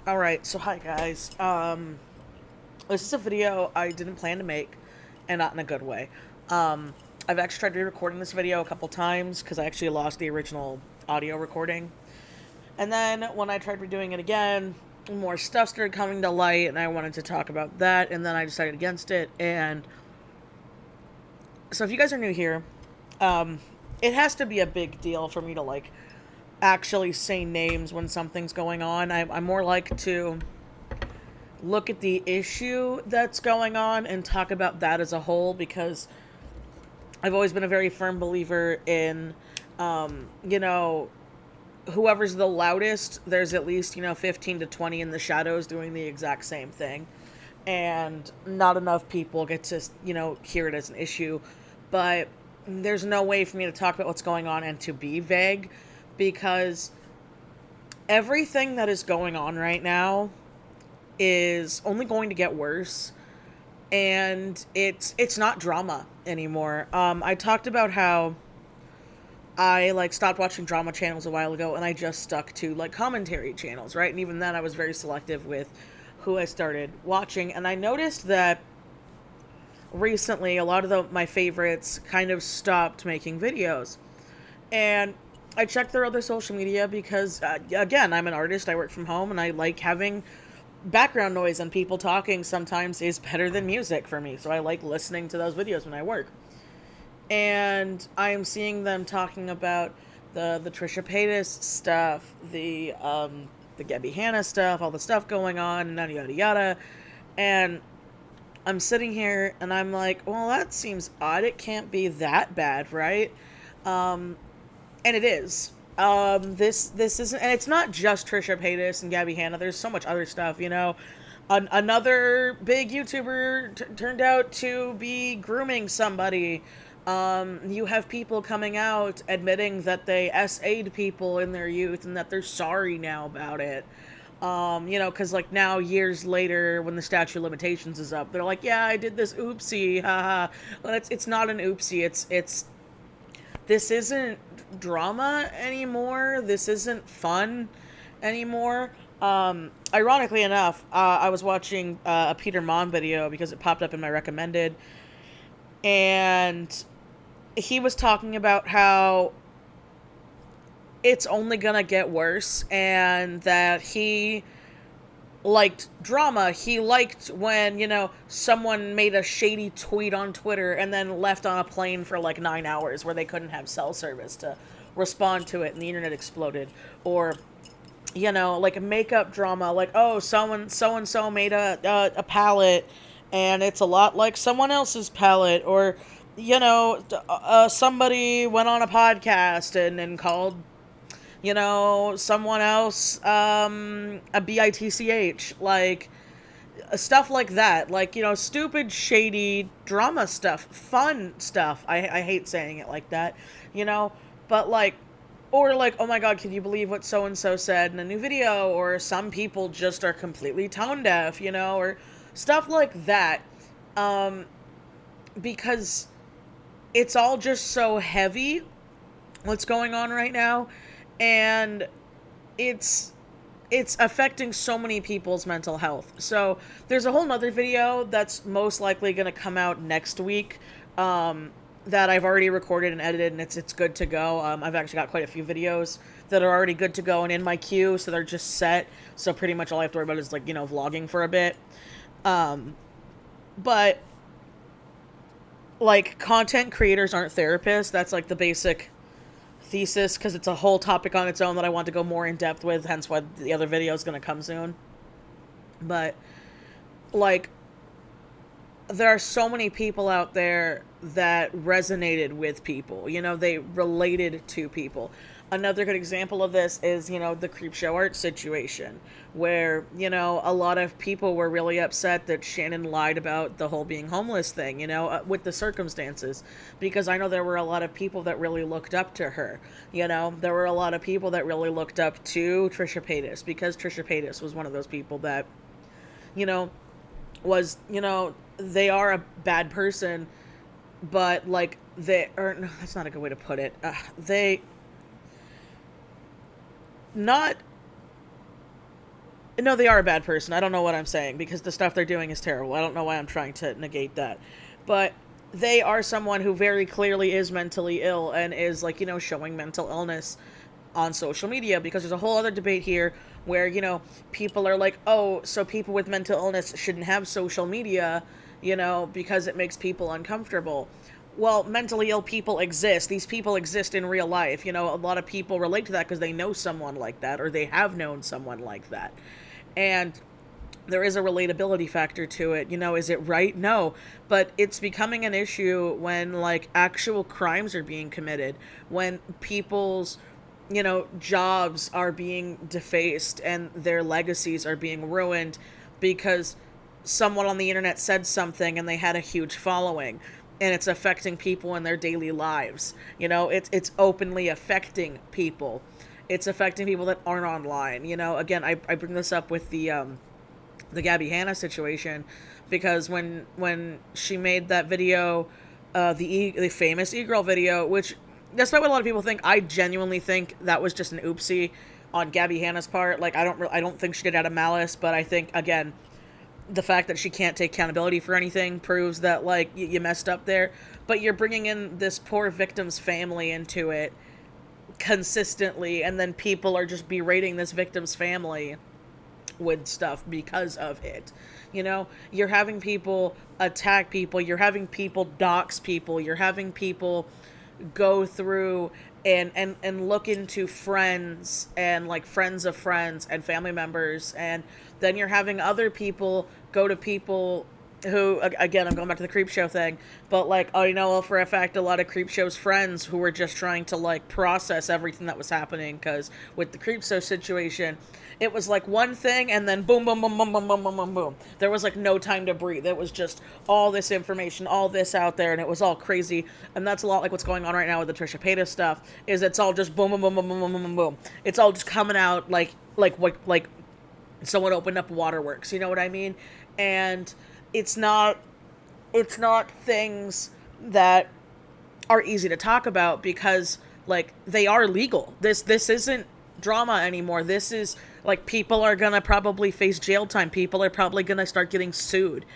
Alright, so hi guys. This is a video I didn't plan to make, and not in a good way. I've actually tried re-recording this video a couple times, because I actually lost the original audio recording. And then, when I tried redoing it again, more stuff started coming to light, and I wanted to talk about that, and then I decided against it, and... So if you guys are new here, it has to be a big deal for me to, like, actually say names when something's going on. I'm more like to look at the issue that's going on and talk about that as a whole, because I've always been a very firm believer in, whoever's the loudest, there's at least, 15 to 20 in the shadows doing the exact same thing. And not enough people get to, hear it as an issue. But there's no way for me to talk about what's going on and to be vague, because everything that is going on right now is only going to get worse, and it's not drama anymore. I talked about how I stopped watching drama channels a while ago, and I just stuck to commentary channels, right? And even then I was very selective with who I started watching, and I noticed that recently a lot of my favorites kind of stopped making videos. And I checked their other social media because, again, I'm an artist, I work from home, and I like having background noise, and people talking sometimes is better than music for me, so I like listening to those videos when I work. And I am seeing them talking about the Trisha Paytas stuff, the Gabby Hanna stuff, all the stuff going on, and yada yada, and I'm sitting here, and I'm like, well, that seems odd, it can't be that bad, right? And it is. This isn't, and it's not just Trisha Paytas and Gabby Hanna. There's so much other stuff, Another big YouTuber turned out to be grooming somebody. You have people coming out admitting that they SA'd people in their youth and that they're sorry now about it. Because now years later, when the statute of limitations is up, they're like, yeah, I did this oopsie, haha. But it's not an oopsie. This isn't drama anymore. This isn't fun anymore. Ironically enough, I was watching a Peter Mon video because it popped up in my recommended, and he was talking about how it's only gonna get worse, and that he liked drama. He liked when, someone made a shady tweet on Twitter and then left on a plane for 9 hours where they couldn't have cell service to respond to it and the internet exploded. Or, makeup drama, oh, so-and-so made a palette and it's a lot like someone else's palette. Or, somebody went on a podcast and called someone else, a bitch, stuff like that, stupid, shady drama stuff, fun stuff. I hate saying it like that, but or oh my god, can you believe what so-and-so said in a new video? Or some people just are completely tone deaf, or stuff like that, because it's all just so heavy, what's going on right now. And it's affecting so many people's mental health. So there's a whole nother video that's most likely going to come out next week, that I've already recorded and edited, and it's good to go. I've actually got quite a few videos that are already good to go and in my queue, so they're just set. So pretty much all I have to worry about is vlogging for a bit. But content creators aren't therapists. That's the basic thesis, because it's a whole topic on its own that I want to go more in depth with, hence why the other video is going to come soon. But there are so many people out there that resonated with people, they related to people. Another good example of this is, the Creepshow art situation, where, a lot of people were really upset that Shannon lied about the whole being homeless thing, with the circumstances, because I know there were a lot of people that really looked up to her, there were a lot of people that really looked up to Trisha Paytas, because Trisha Paytas was one of those people that, was, they are a bad person, but, no, that's not a good way to put it, not No, they are a bad person. I don't know what I'm saying because the stuff they're doing is terrible. I don't know why I'm trying to negate that. But they are someone who very clearly is mentally ill and is, like, showing mental illness on social media, because there's a whole other debate here where, people are like, oh, so people with mental illness shouldn't have social media, because it makes people uncomfortable. Well, mentally ill people exist. These people exist in real life. A lot of people relate to that because they know someone like that, or they have known someone like that. And there is a relatability factor to it. Is it right? No. But it's becoming an issue when, like, actual crimes are being committed, when people's, jobs are being defaced and their legacies are being ruined because someone on the internet said something and they had a huge following, and it's affecting people in their daily lives. It's openly affecting people. It's affecting people that aren't online. Again, I bring this up with the Gabby Hanna situation, because when she made that video, the famous e-girl video, which, despite what a lot of people think, I genuinely think that was just an oopsie on Gabby Hanna's part. Like, I don't think she did it out of malice, but I think, again, the fact that she can't take accountability for anything proves that, like, you messed up there. But you're bringing in this poor victim's family into it consistently, and then people are just berating this victim's family with stuff because of it. You're having people attack people, you're having people dox people, you're having people go through and look into friends and, like, friends of friends and family members, and then you're having other people go to people who, again, I'm going back to the creep show thing, but, like, oh, well, for a fact, a lot of creep show's friends who were just trying to, like, process everything that was happening, because with the creep show situation, it was like one thing, and then boom, boom, boom, boom, boom, boom, boom, boom, boom. There was, like, no time to breathe. It was just all this information, all this out there, and it was all crazy. And that's a lot like what's going on right now with the Trisha Paytas stuff, is it's all just boom, boom, boom, boom, boom, boom, boom, boom. It's all just coming out like someone opened up waterworks. You know what I mean? And it's not things that are easy to talk about, because, like, they are legal. This isn't drama anymore. This is, like, people are gonna probably face jail time. People are probably gonna start getting sued.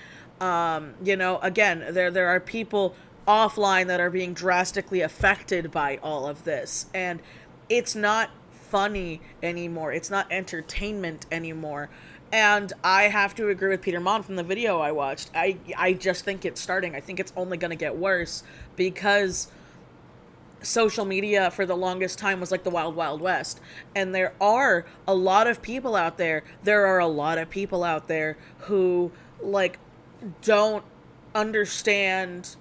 Again, there are people offline that are being drastically affected by all of this, and it's not funny anymore. It's not entertainment anymore. And I have to agree with Peter Mon from the video I watched. I just think it's starting. I think it's only going to get worse, because social media for the longest time was like the wild, wild west. And there are a lot of people out there. Who, like, don't understand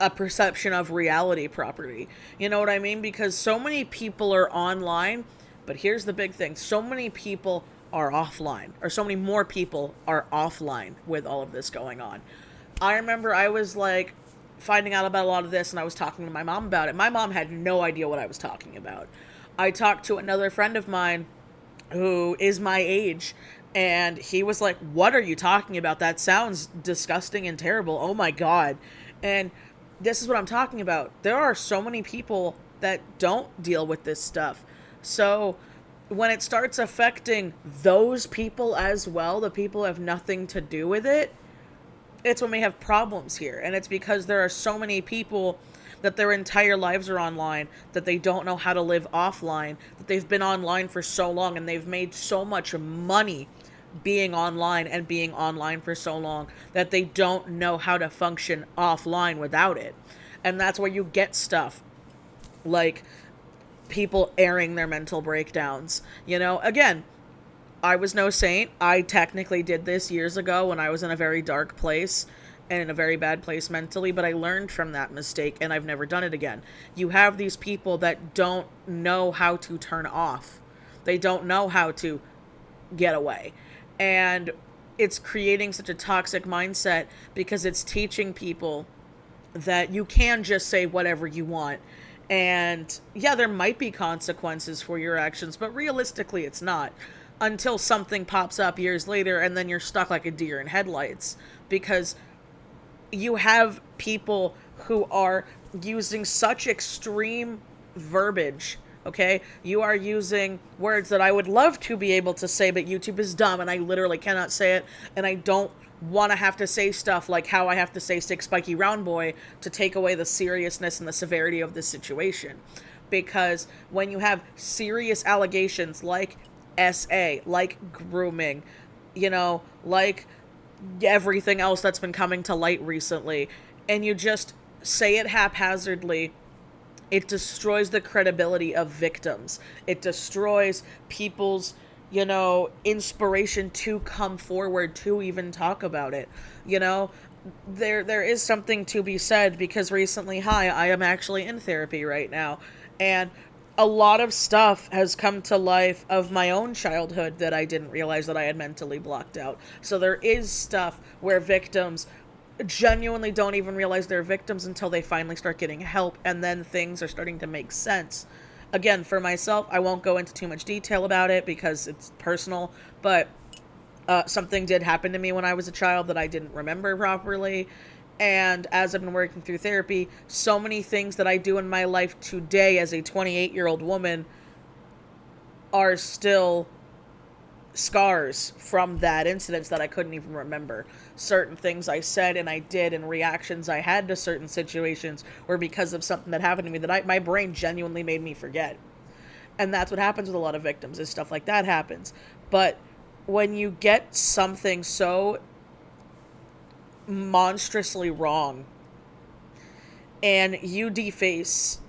a perception of reality properly. You know what I mean? Because so many people are online, but here's the big thing. So many people are offline, or so many more people are offline with all of this going on. I remember I was, like, finding out about a lot of this, and I was talking to my mom about it. My mom had no idea what I was talking about. I talked to another friend of mine who is my age, and he was like, what are you talking about? That sounds disgusting and terrible. Oh my God. And this is what I'm talking about. There are so many people that don't deal with this stuff. So when it starts affecting those people as well, the people who have nothing to do with it, it's when we have problems here. And it's because there are so many people that their entire lives are online, that they don't know how to live offline, that they've been online for so long, and they've made so much money being online and being online for so long, that they don't know how to function offline without it. And that's where you get stuff like people airing their mental breakdowns. Again, I was no saint. I technically did this years ago when I was in a very dark place and in a very bad place mentally, but I learned from that mistake, and I've never done it again. You have these people that don't know how to turn off. They don't know how to get away. And it's creating such a toxic mindset, because it's teaching people that you can just say whatever you want. And yeah, there might be consequences for your actions, but realistically it's not, until something pops up years later, and then you're stuck like a deer in headlights, because you have people who are using such extreme verbiage Okay? You are using words that I would love to be able to say, but YouTube is dumb and I literally cannot say it, and I don't want to have to say stuff like how I have to say sick spiky round boy to take away the seriousness and the severity of this situation. Because when you have serious allegations like SA, like grooming, like everything else that's been coming to light recently, and you just say it haphazardly, it destroys the credibility of victims. It destroys people's, inspiration to come forward to even talk about it. There is something to be said, because recently, I am actually in therapy right now, and a lot of stuff has come to life of my own childhood that I didn't realize that I had mentally blocked out. So there is stuff where victims genuinely don't even realize they're victims until they finally start getting help, and then things are starting to make sense. Again, for myself, I won't go into too much detail about it because it's personal, but something did happen to me when I was a child that I didn't remember properly. And as I've been working through therapy, so many things that I do in my life today as a 28-year-old woman are still scars from that incident that I couldn't even remember. Certain things I said and I did and reactions I had to certain situations were because of something that happened to me that my brain genuinely made me forget. And that's what happens with a lot of victims, is stuff like that happens. But when you get something so monstrously wrong and you deface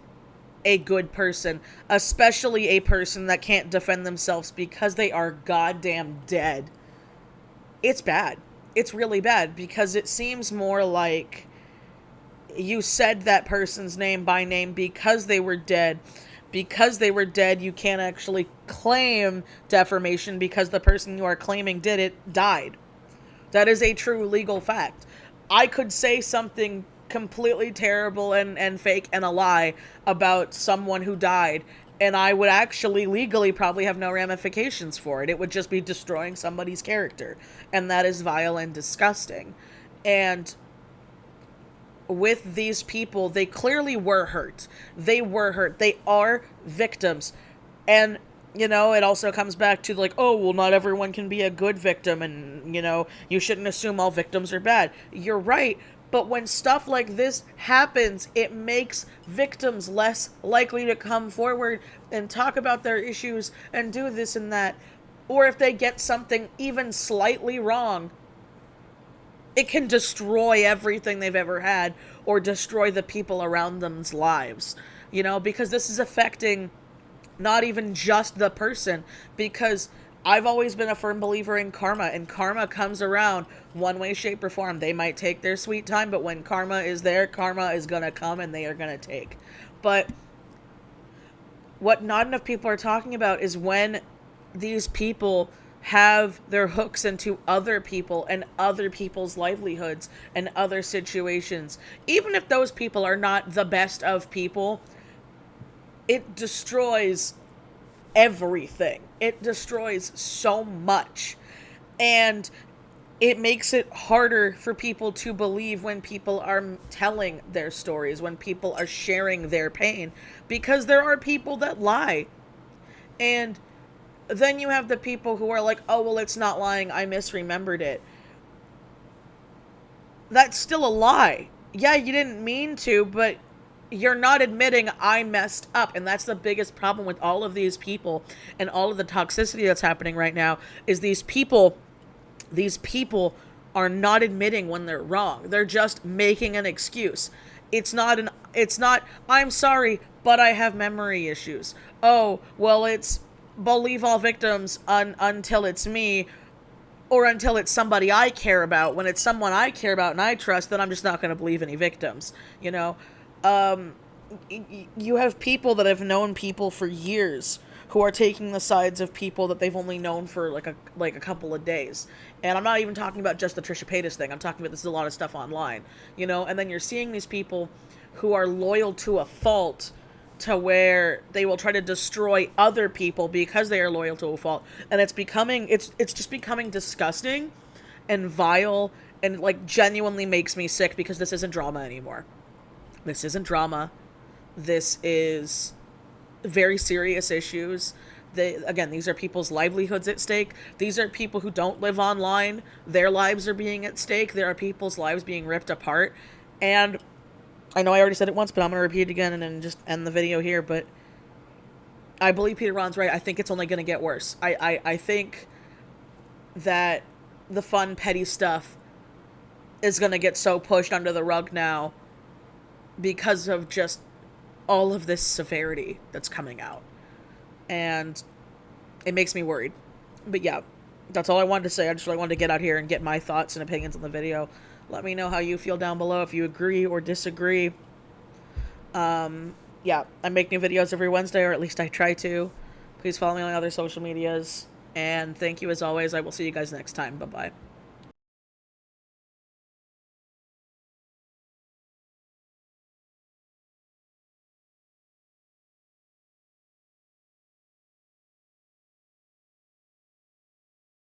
a good person, especially a person that can't defend themselves because they are goddamn dead, it's bad. It's really bad, because it seems more like you said that person's name by name because they were dead. Because they were dead, you can't actually claim defamation because the person you are claiming did it died. That is a true legal fact. I could say something completely terrible and fake and a lie about someone who died, and I would actually legally probably have no ramifications for it. It would just be destroying somebody's character, and that is vile and disgusting. And with these people, they clearly were hurt. They were hurt. They are victims. And it also comes back to like, oh, well, not everyone can be a good victim, and, you shouldn't assume all victims are bad. You're right, but when stuff like this happens, it makes victims less likely to come forward and talk about their issues and do this and that. Or if they get something even slightly wrong, it can destroy everything they've ever had, or destroy the people around them's lives, because this is affecting not even just the person, because I've always been a firm believer in karma, and karma comes around one way, shape, or form. They might take their sweet time, but when karma is there, karma is gonna come and they are gonna take. But what not enough people are talking about is when these people have their hooks into other people and other people's livelihoods and other situations. Even if those people are not the best of people, it destroys everything. It destroys so much. And it makes it harder for people to believe when people are telling their stories, when people are sharing their pain, because there are people that lie. And then you have the people who are like, oh, well, it's not lying, I misremembered it. That's still a lie. Yeah, you didn't mean to, but you're not admitting I messed up. And that's the biggest problem with all of these people and all of the toxicity that's happening right now, is these people are not admitting when they're wrong. They're just making an excuse. It's not I'm sorry, but I have memory issues. Oh, well, it's believe all victims until it's me, or until it's somebody I care about. When it's someone I care about and I trust, then I'm just not going to believe any victims. You have people that have known people for years who are taking the sides of people that they've only known for like a couple of days. And I'm not even talking about just the Trisha Paytas thing. I'm talking about, this is a lot of stuff online, and then you're seeing these people who are loyal to a fault, to where they will try to destroy other people because they are loyal to a fault. And it's just becoming disgusting and vile, and like genuinely makes me sick, because this isn't drama anymore. This isn't drama. This is very serious issues. Again, these are people's livelihoods at stake. These are people who don't live online. Their lives are being at stake. There are people's lives being ripped apart. And I know I already said it once, but I'm going to repeat it again and then just end the video here. But I believe Peter Ron's right. I think it's only going to get worse. I think that the fun, petty stuff is going to get so pushed under the rug now because of just all of this severity that's coming out. And it makes me worried. But yeah, that's all I wanted to say. I just really wanted to get out here and get my thoughts and opinions on the video. Let me know how you feel down below, if you agree or disagree. Yeah, I make new videos every Wednesday, or at least I try to. Please follow me on other social medias. And thank you as always. I will see you guys next time. Bye-bye.